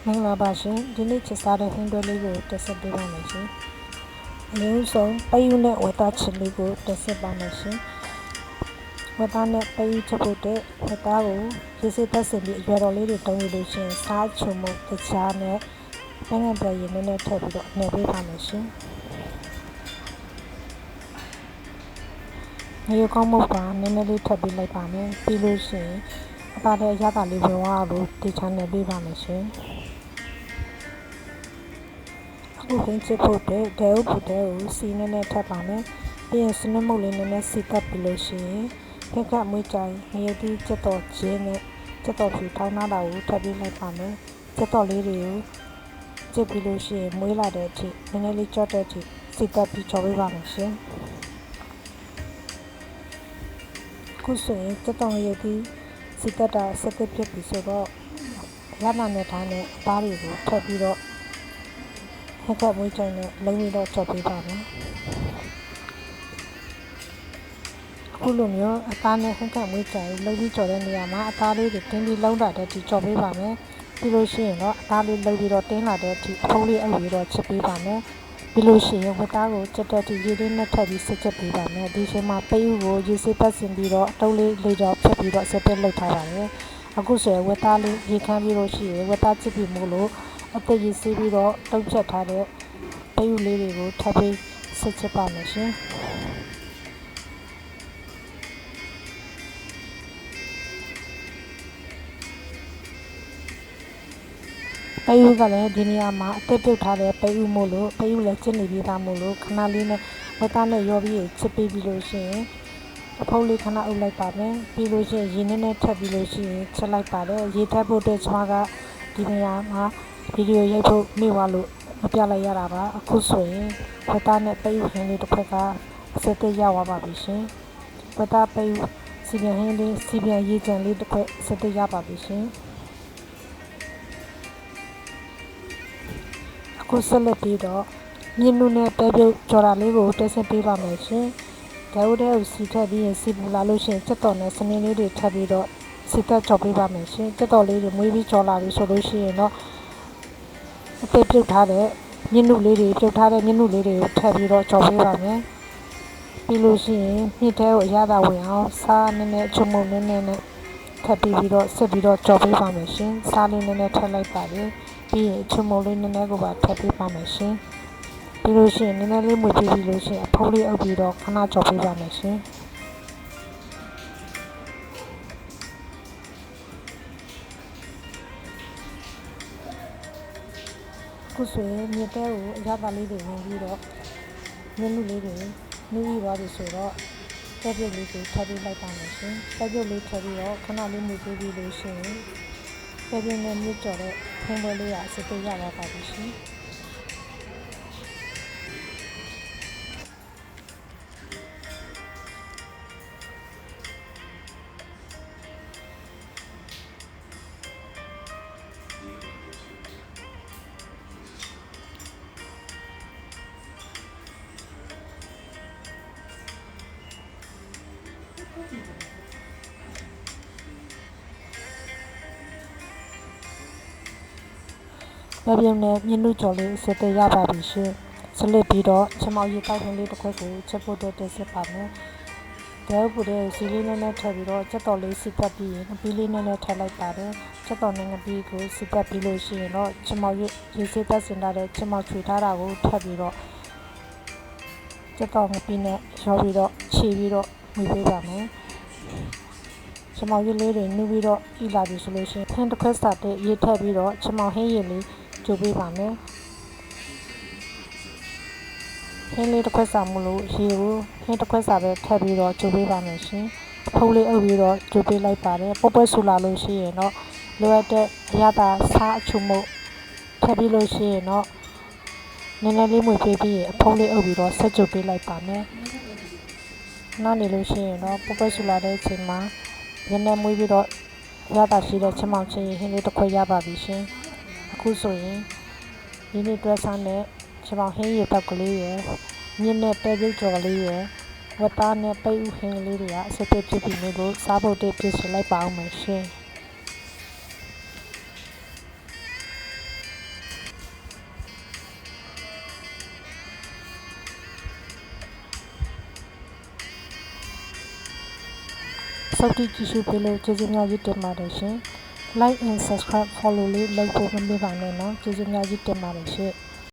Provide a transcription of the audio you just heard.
မင်္ဂလာပါရှင်ဒီနေ့ချက်စားတဲ့ဟင်းတွဲလေးကိုတက်ဆက်ပေးပါမယ်ရှင်အရင်ဆုံးပဲယူနဲ့ဝက်သားချစ်လေးကိုတက်ဆက်ပါမယ်ရှင်ဝက်သားနဲ့ပဲယူချက်ဖို့တဲ့ဝက်သားကိုရေစစ်သက်စင်ပြီးအရွယ်တော်လေးတွေတုံးရလို့ရှင်စားချုံမှုတခြားနဲ့ပန်းငယ်ပြည့်ရင်းနဲ့ထည့်ပြီးတော့နှည့်ပေးပါမယ်ရှင်ငရုတ်ကောင်းမှုပါနည်းနည်းလေးထပ်ပေးလိုက်ပါမယ်ပြီးလို့ရှိရင်အသားတဲ့ရတာလေးဝင်သွားလို့ဒီချမ်းနဲ့ပေးပါမယ်ရှင်အခုခင်းချစ်ဖို့တဲ့ဒဲဥပူတဲ့ကိုစီနည်းနည်းထပ်ပါမယ်ပြီးရင်စနစ်မုတ်လေးနည်းနည်းစီတက်ပြီးလို့ရှိရင်ခက်ကမွေးကြိုင်ငရုတ်တီးချက်တော်ချင်းနဲ့ချက်တော်ဖြူထောင်းနာတာကိုထပ်ပေးလိုက်ပါမယ်ချက်တော်လေးတွေကိုကျစ်ပြီးလို့ရှိရင်မွေးလာတဲ့အထိနည်းနည်းလေးကြော့တဲ့အထိစီတက်ပြီးချော်ပေးပါမယ်ရှင်ခုဆိုရင်ချက်တော်ရုပ်တီးစီတက်တာဆက်သက်ဖြစ်ပြီဆိုတော့ရလာတဲ့ထားနဲ့အသားတွေကိုထပ်ပြီးတော့ခက်ကမွေးကြိုင်နဲ့လုံးပြီးတော့ချော်ပေးပါမယ်အခုလိုမျိုးအသားနဲ့ခက်ကမွေးကြိုင်လုံးပြီးချော်တဲ့နေရာမှာအသားလေးတွေတင်းပြီးလုံးလာတဲ့အထိချော်ပေးပါမယ်ပြီးလို့ရှိရင်တော့အသားလေးလုံးပြီးတော့တင်းလာတဲ့အထိအဖုံးလေးအုပ်ပြီးတော့ချစ်ပေးပါမယ်ပြီးလို့ရှိရင်ဝက်သားကိုချက်တက်ပြီးရေလေးနဲ့ထပ်ပြီးစစ်ချက်ပေးပါမယ်ဒီချိန်မှာပဲဥကိုရေစစ်ပတ်စင်ပြီးတော့အတုံးလေးလေးကြောဖြတ်ပြီးတော့ဆက်ပစ်လုပ်ထားပါတယ်အခုဆိုရင်ဝက်သားလေးရေခမ်းပြီးလို့ရှိရင်ဝက်သားချစ်ပြီးမို့လို့အသက်ရေစီးပြီးတော့တုံးချက်ထားတဲ့ပဲဥလေးတွေကိုထပ်ပြီးစစ်ချက်ပါမယ်ရှင်ပဲဥကလည်းဒီနေရာမှာအသက်ပြုတ်ထားတဲ့ပဲဥမို့လို့ပဲဥလည်းချစ်နေပြီးသားမို့လို့ခဏလေးနဲ့ဝက်သားနဲ့ရောပြီးချစ်ပေးပြီးလို့ရှိရင်အဖုံးလေးခဏအုပ်လိုက်ပါမယ်ပြီးလို့ရှိရင်ရေနည်းနည်းထပ်ပြီးလို့ရှိရင်ချက်လိုက်ပါတယ်ရေထပ်ဖို့အတွက်ကျွန်မကဒီနေရာမှာဗီဒီယိုရိုက်ဖို့မိသွားလို့မပြလိုက်ရတာပါအခုဆိုရင်ဝက်သားနဲ့ပဲဥဟင်းလေးတစ်ခွက်ကအစက်သက်ရောက်သွားပါပြီရှင်ဝက်သားပဲဥစီပြန်ဟင်းလေးစီပြန်ရေကြံလေးတစ်ခွက်စက်သက်ရပါပြီရှင်အခုဆက်လက်ပြီးတော့မြင်းနုနဲ့ပဲပြုတ်ကြော်တာလေးကိုတက်ဆက်ပေးပါမယ်ရှင်။ဒါဦးတဲ့ကိုစီထပ်ပြီးရင်စီပူလာလို့ရှိရင်ချက်တော်နဲ့စနင်းလေးတွေထပ်ပြီးတော့စီတက်ကြော်ပေးပါမယ်ရှင်။ချက်တော်လေးတွေမွေးပြီးကြော်လာပြီဆိုလို့ရှိရင်တော့အသေးပြုတ်ထားတဲ့မြင်းနုလေးတွေပြုတ်ထားတဲ့မြင်းနုလေးတွေကိုထပ်ပြီးတော့ကြော်ပေးပါမယ်။ပြီးလို့ရှိရင်မြစ်ထဲကိုအရသာဝင်အောင်စားနည်းနည်းချုံမုံနည်းနည်းနဲ့ထပ်ပြီးတော့ဆက်ပြီးတော့ကြော်ပေးပါမယ်ရှင်။စားလေးနည်းနည်းထပ်လိုက်ပါလေ။ပြီးရင်ချုံမုံလေးနည်းနည်းကိုပါထပ်ပေးပါမယ်ရှင်ပြီးလို့ရှိရင်နည်းနည်းလေးမွေပြီးပြီးလို့ရှိရင်အဖုံးလေးအုပ်ပြီးတော့ခဏကြော်ပေးပါမယ်ရှင်ခုဆိုရင်မြစ်တဲကိုအရသာလေးတွေဝင်ပြီးတော့မြင်းလူလေးတွေနှီးပြီးသွားပြီဆိုတော့ပဲပြုတ်လေးကိုထပ်ပေးလိုက်ပါမယ်ရှင်ပဲပြုတ်လေးထပ်ပြီးတော့ခဏလေးမွေပြီးပြီးလို့ရှိရင်ပဲပြုတ်နဲ့မြစ်ကြော်တဲ့ဖင်းပွဲလေးကအစစ်သေးရပါပါပြီရှင်ပဲပြုတ်နဲ့မြင်းနုကြော်လေးစက်တရပါပြီရှင်စလစ်ပြီးတော့ချမောက်ရေတောက်ခင်းလေးတစ်ခွက်ကိုချက်ဖို့တက်စစ်ပါမယ်ဒဲဥပူတဲ့စီလေးနဲ့ထပ်ပြီးတော့ချက်တော်လေးစီတက်ပြီးရင်အပီးလေးနဲ့ထပ်လိုက်ပါတယ်ချက်တော်နဲ့ငပီးကိုစီတက်ပြီးလို့ရှိရင်တော့ချမောက်ရေစေးတက်စင်ထားတဲ့ချမောက်ချွေထားတာကိုထပ်ပြီးတော့ချက်တော်ငပီးနဲ့ရောပြီးတော့ခြေပြီးတော့မြှေးပေးပါမယ်ချမောက်ရေလေးတွေနှူးပြီးတော့ဤလာပြီဆိုလို့ရှိရင်ဟင်းတစ်ခွက်စာတဲ့ရေထပ်ပြီးတော့ချမောက်ဟင်းရေလေးကျိုးပေးပါမယ်ဟင်းလေးတစ်ခွက်စာမလို့ရေကိုဟင်းတစ်ခွက်စာပဲထပ်ပြီးတော့ကျိုးပေးပါမယ်ရှင်ဖုံးလေးအုပ်ပြီးတော့ကျိုးပေးလိုက်ပါတယ်ပုတ်ပွဲဆူလာလို့ရှိရင်တော့လိုအပ်တဲ့အရသာစားအချုံမှုထပ်ပြီးလို့ရှိရင်တော့နည်းနည်းလေးမွေပေးပြီးရင်အဖုံးလေးအုပ်ပြီးတော့ဆက်ကျိုးပေးလိုက်ပါမယ်နောက်နေလို့ရှိရင်တော့ပုတ်ပွဲဆူလာတဲ့အချိန်မှာရင်းနဲ့မွေးပြီးတော့ရတာရှိတဲ့ချက်မောင်ချင်းဟင်းလေးတစ်ခွက်ရပါပြီရှင်အခုဆိုရင်ဒီနေ့တွဲစားတဲ့ချက်မောင်ဟင်းရတောက်ကလေးရယ်မြင်းနဲ့ပဲပြုတ်ကြော်လေးရယ်ဝက်သားနဲ့ပဲဥဟင်းလေးတွေကအစစ်ဖြစ်ပြီးနေလို့စားဖို့တည့်ပြည့်စလိုက်ပါအောင်မယ်ရှင် စောင့်ကြည့်ကြည့်ရှုပေးလို့ကျေးဇူးများကြီးတင်ပါတယ်ရှင် like and subscribe follow လေးလုပ်ဖို့မမေ့ပါနဲ့နော်ကျေးဇူးများကြီးတင်ပါတယ်ရှင်